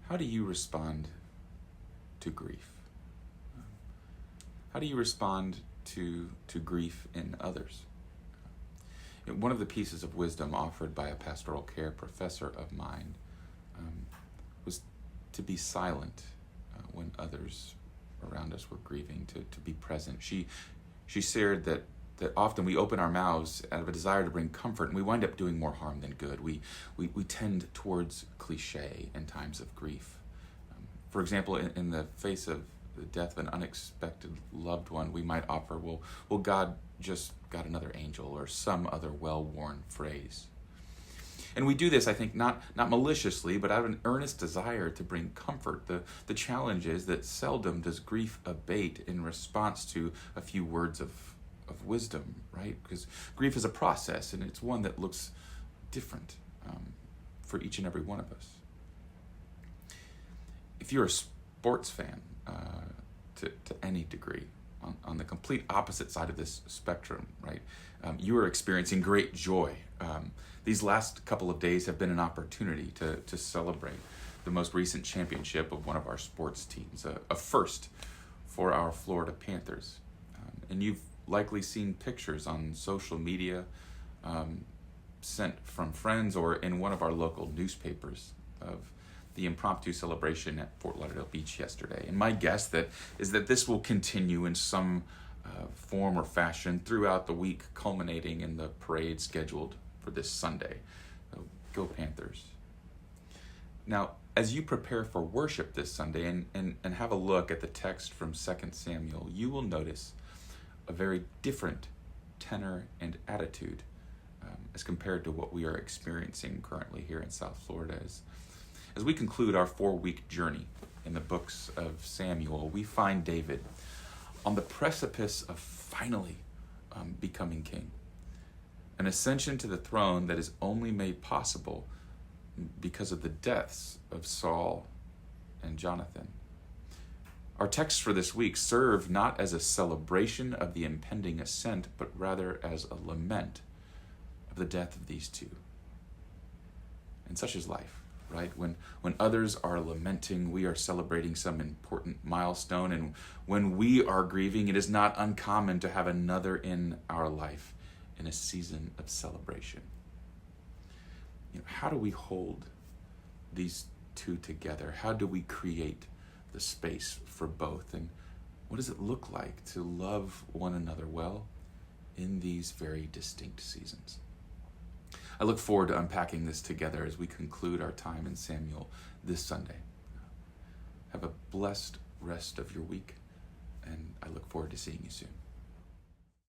How do you respond to grief? How do you respond to grief in others? One of the pieces of wisdom offered by a pastoral care professor of mine was to be silent when others around us were grieving, to be present. She shared that often we open our mouths out of a desire to bring comfort, and we wind up doing more harm than good. We tend towards cliche in times of grief. For example, in the face of the death of an unexpected loved one, we might offer, well, God just got another angel, or some other well-worn phrase. And we do this, I think, not maliciously, but out of an earnest desire to bring comfort. The challenge is that seldom does grief abate in response to a few words of wisdom, right? Because grief is a process, and it's one that looks different for each and every one of us. If you're a sports fan, to any degree, on the complete opposite side of this spectrum, right? You are experiencing great joy. These last couple of days have been an opportunity to celebrate the most recent championship of one of our sports teams, a first for our Florida Panthers. And you've likely seen pictures on social media sent from friends or in one of our local newspapers of the impromptu celebration at Fort Lauderdale Beach yesterday. And my guess is that this will continue in some form or fashion throughout the week, culminating in the parade scheduled for this Sunday. So, go Panthers. Now, as you prepare for worship this Sunday and have a look at the text from 2 Samuel, you will notice a very different tenor and attitude as compared to what we are experiencing currently here in South Florida. As we conclude our 4-week journey in the books of Samuel, we find David on the precipice of finally becoming king. An ascension to the throne that is only made possible because of the deaths of Saul and Jonathan. Our texts for this week serve not as a celebration of the impending ascent, but rather as a lament of the death of these two. And such is life. Right? When others are lamenting, we are celebrating some important milestone. And when we are grieving, it is not uncommon to have another in our life in a season of celebration. How do we hold these two together? How do we create the space for both? And what does it look like to love one another well in these very distinct seasons? I look forward to unpacking this together as we conclude our time in Samuel this Sunday. Have a blessed rest of your week, and I look forward to seeing you soon.